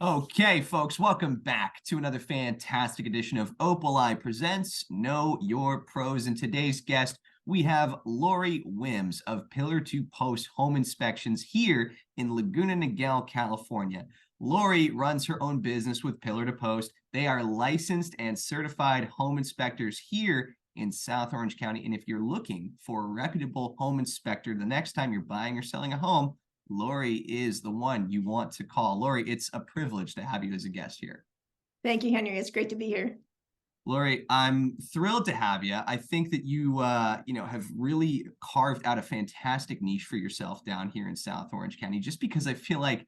Okay, folks, welcome back to another fantastic edition of Opal Presents Know Your Pros. And today's guest, we have Lori Wims of Pillar to Post Home Inspections here in Laguna Niguel, California. Lori runs her own business with Pillar to Post. They are licensed and certified home inspectors here in South Orange County. And if you're looking for a reputable home inspector the next time you're buying or selling a home, Lori is the one you want to call. Lori, it's a privilege to have you as a guest here. Thank you, Henry. It's great to be here. Lori, I'm thrilled to have you. I think that you have really carved out a fantastic niche for yourself down here in South Orange County, just because I feel like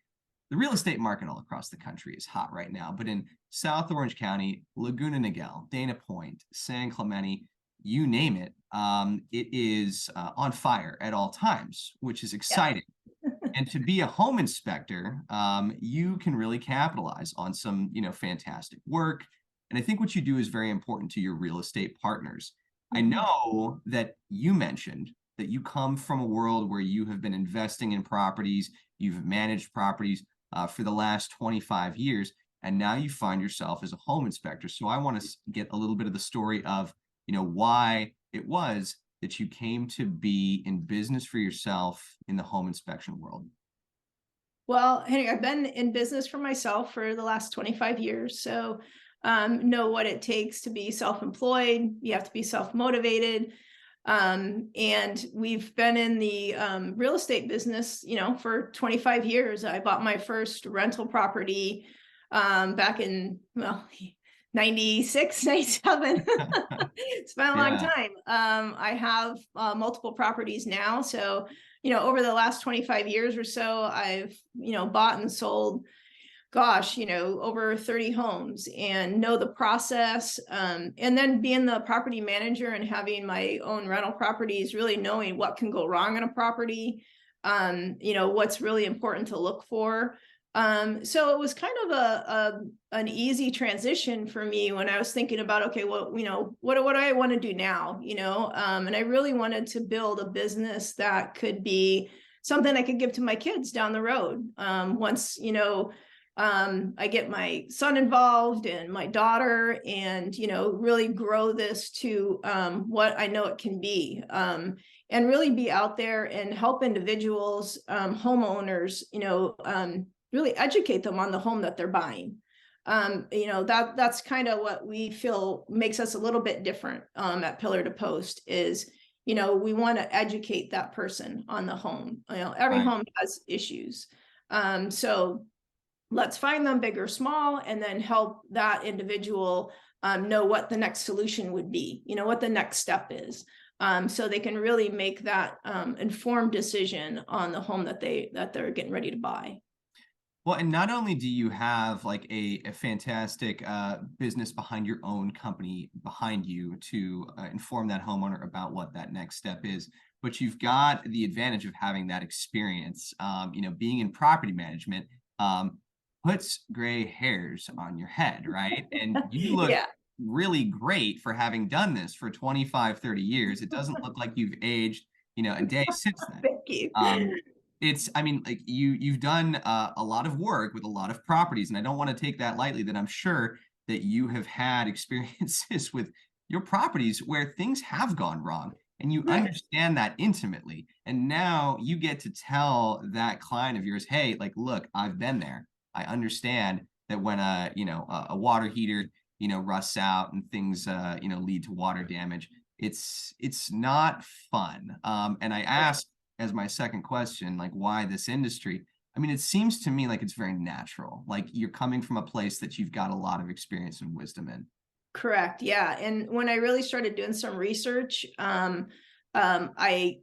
the real estate market all across the country is hot right now. But in South Orange County, Laguna Niguel, Dana Point, San Clemente, you name it, it is on fire at all times, which is exciting. And to be a home inspector, you can really capitalize on some, fantastic work. And I think what you do is very important to your real estate partners. I know that you mentioned that you come from a world where you have been investing in properties, you've managed properties for the last 25 years, and now you find yourself as a home inspector. So I want to get a little bit of the story of, why it was that you came to be in business for yourself in the home inspection world. Well, Henry, I've been in business for myself for the last 25 years. So know what it takes to be self-employed. You have to be self-motivated. And we've been in the real estate business, for 25 years. I bought my first rental property back in, 96, 97. It's been a long time. I have multiple properties now. So, over the last 25 years or so, I've, bought and sold, over 30 homes and know the process. And then being the property manager and having my own rental properties, really knowing what can go wrong in a property, what's really important to look for. So it was kind of an easy transition for me when I was thinking about, okay, well, what do I want to do now? And I really wanted to build a business that could be something I could give to my kids down the road. Once, I get my son involved and my daughter and, really grow this to what I know it can be. And really be out there and help individuals, homeowners, really educate them on the home that they're buying. That's kind of what we feel makes us a little bit different at Pillar to Post is, we want to educate that person on the home. Every home has issues. So let's find them big or small and then help that individual know what the next solution would be, what the next step is. So they can really make that informed decision on the home that they're getting ready to buy. Well, and not only do you have like a fantastic business behind your own company behind you to inform that homeowner about what that next step is, but you've got the advantage of having that experience. Being in property management puts gray hairs on your head, right? And you look really great for having done this for 25, 30 years. It doesn't look like you've aged, a day since then. Thank you. Like you've done a lot of work with a lot of properties, and I don't want to take that lightly, that I'm sure that you have had experiences with your properties where things have gone wrong and you understand that intimately. And now you get to tell that client of yours, hey, like, look, I've been there. I understand that when a water heater, rusts out and things, lead to water damage, it's not fun. And I asked as my second question, like, why this industry? I mean, it seems to me like it's very natural. Like you're coming from a place that you've got a lot of experience and wisdom in. Correct. Yeah. And when I really started doing some research, I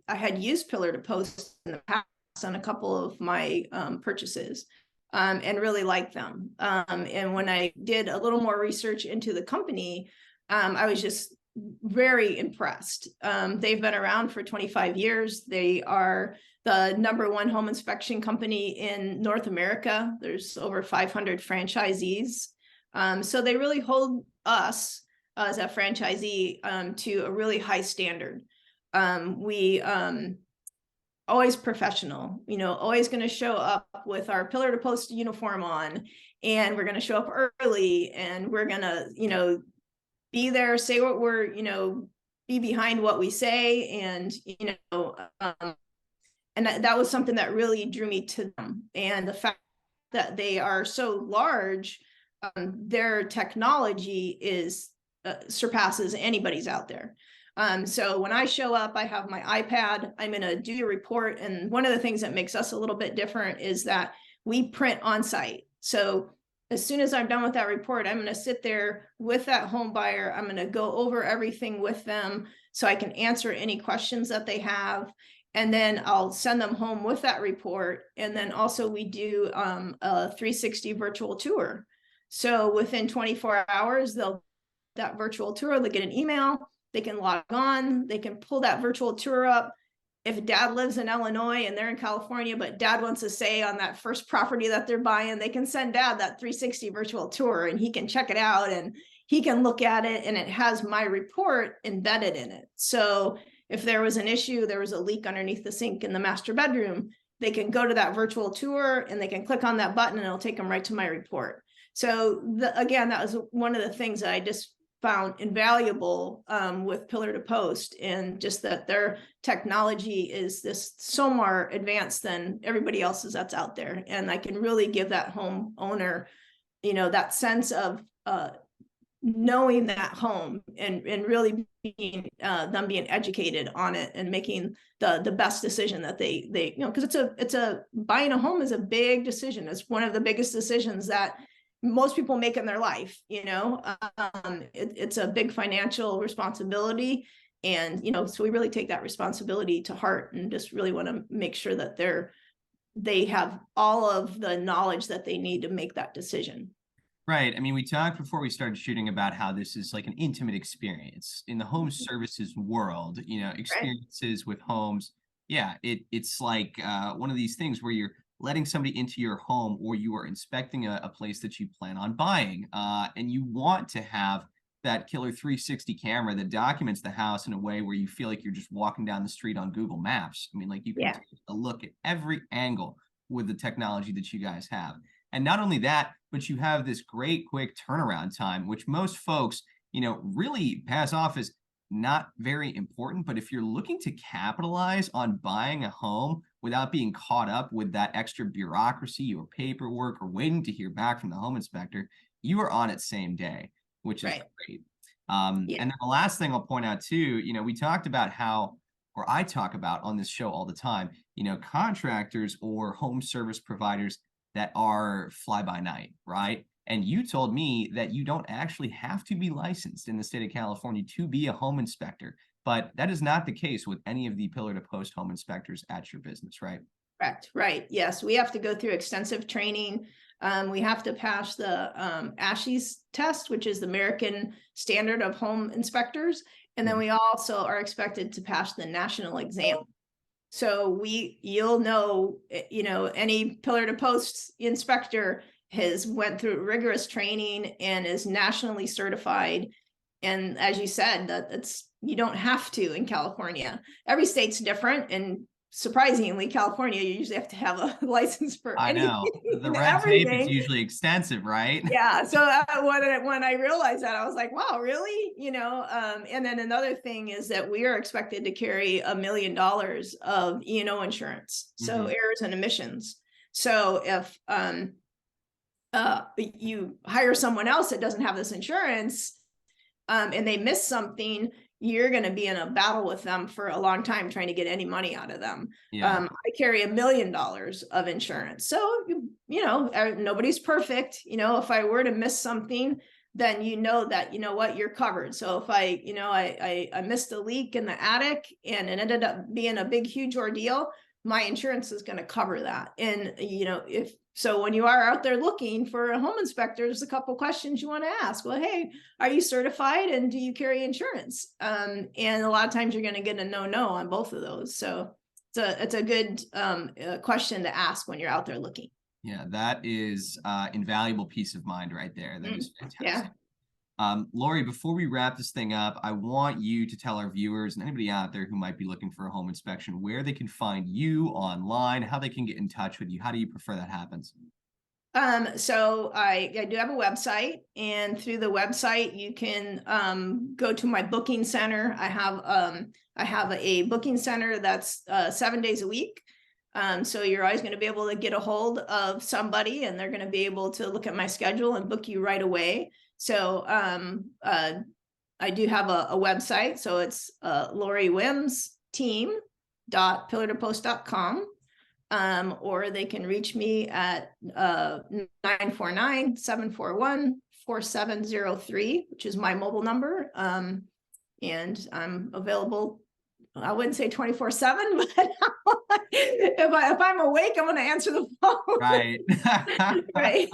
had used Pillar to Post in the past on a couple of my purchases and really liked them. And when I did a little more research into the company, I was just very impressed. They've been around for 25 years. They are the #1 home inspection company in North America. There's over 500 franchisees. So they really hold us as a franchisee to a really high standard. We always professional, always going to show up with our pillar to post uniform on, and we're going to show up early, and we're going to, be there, say what we're, be behind what we say. And, and that was something that really drew me to them. And the fact that they are so large, their technology is surpasses anybody's out there. So when I show up, I have my iPad, I'm going to do a report. And one of the things that makes us a little bit different is that we print on site. So as soon as I'm done with that report, I'm going to sit there with that home buyer. I'm going to go over everything with them so I can answer any questions that they have. And then I'll send them home with that report. And then also we do a 360 virtual tour. So within 24 hours, they'll that virtual tour, they'll get an email, they can log on, they can pull that virtual tour up. If dad lives in Illinois and they're in California, but dad wants to say on that first property that they're buying, they can send dad that 360 virtual tour and he can check it out and he can look at it, and it has my report embedded in it. So if there was an issue, there was a leak underneath the sink in the master bedroom, they can go to that virtual tour and they can click on that button and it'll take them right to my report. So again, that was one of the things that I just found invaluable with Pillar to Post, and just that their technology is this so more advanced than everybody else's that's out there. And I can really give that home owner, that sense of knowing that home and really being them being educated on it and making the best decision that they because it's a buying a home is a big decision. It's one of the biggest decisions that most people make in their life. It's a big financial responsibility, and so we really take that responsibility to heart and just really want to make sure that they have all of the knowledge that they need to make that decision. Right. I mean, we talked before we started shooting about how this is like an intimate experience in the home services world, experiences with homes. Yeah, it's like one of these things where you're letting somebody into your home, or you are inspecting a place that you plan on buying, and you want to have that killer 360 camera that documents the house in a way where you feel like you're just walking down the street on Google Maps. I mean, like you can take a look at every angle with the technology that you guys have. And not only that, but you have this great quick turnaround time, which most folks, really pass off as not very important. But if you're looking to capitalize on buying a home without being caught up with that extra bureaucracy or paperwork or waiting to hear back from the home inspector, you are on it same day, which is great. And then the last thing I'll point out too, we talked about how, or I talk about on this show all the time, contractors or home service providers that are fly by night, right? And you told me that you don't actually have to be licensed in the state of California to be a home inspector, but that is not the case with any of the Pillar to Post home inspectors at your business, right? Correct. Right. Yes. We have to go through extensive training. We have to pass the ASHI's test, which is the American Standard of Home Inspectors. And then we also are expected to pass the national exam. So you'll know, any Pillar to Post inspector has went through rigorous training and is nationally certified. And as you said, that's you don't have to in California. Every state's different, and surprisingly, California, you usually have to have a license for anything. I know. The red tape is usually extensive, right? Yeah. So when I realized that, I was like, wow, really? And then another thing is that we are expected to carry $1 million of E&O insurance. So errors and omissions. So if you hire someone else that doesn't have this insurance, and they miss something, you're going to be in a battle with them for a long time trying to get any money out of them. I carry $1 million of insurance. So, nobody's perfect. If I were to miss something, then that, what, you're covered. So if I missed a leak in the attic and it ended up being a big, huge ordeal, my insurance is going to cover that. And, so when you are out there looking for a home inspector, there's a couple questions you want to ask. Well, hey, are you certified and do you carry insurance? And a lot of times you're going to get a no on both of those. So it's a good question to ask when you're out there looking. Yeah, that is invaluable peace of mind right there. That is fantastic. Yeah. Lori, before we wrap this thing up, I want you to tell our viewers and anybody out there who might be looking for a home inspection where they can find you online, how they can get in touch with you. How do you prefer that happens? So I do have a website, and through the website you can go to my booking center. I have a booking center that's 7 days a week. So you're always going to be able to get a hold of somebody, and they're going to be able to look at my schedule and book you right away. So I do have a website. So it's Lori Wims team.pillartopost.com. Or they can reach me at 949-741-4703, which is my mobile number. And I'm available, I wouldn't say 24/7, but if I'm awake, I'm going to answer the phone. Right. Right.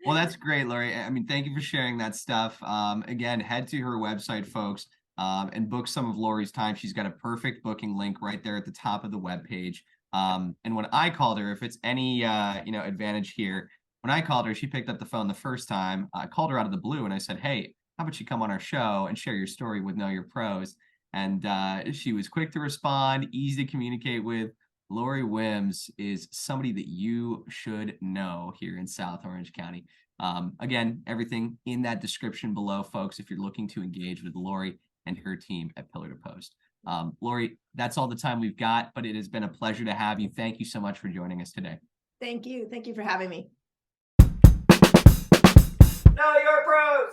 Well, that's great, Lori. I mean, thank you for sharing that stuff. Again, head to her website, folks, and book some of Lori's time. She's got a perfect booking link right there at the top of the webpage. And when I called her, if it's any advantage here, when I called her, she picked up the phone the first time. I called her out of the blue and I said, "Hey, how about you come on our show and share your story with Know Your Pros?" And she was quick to respond, easy to communicate with. Lori Wims is somebody that you should know here in South Orange County. Again, everything in that description below, folks, if you're looking to engage with Lori and her team at Pillar to Post. Lori, that's all the time we've got, but it has been a pleasure to have you. Thank you so much for joining us today. Thank you. Thank you for having me. Know Your Pros.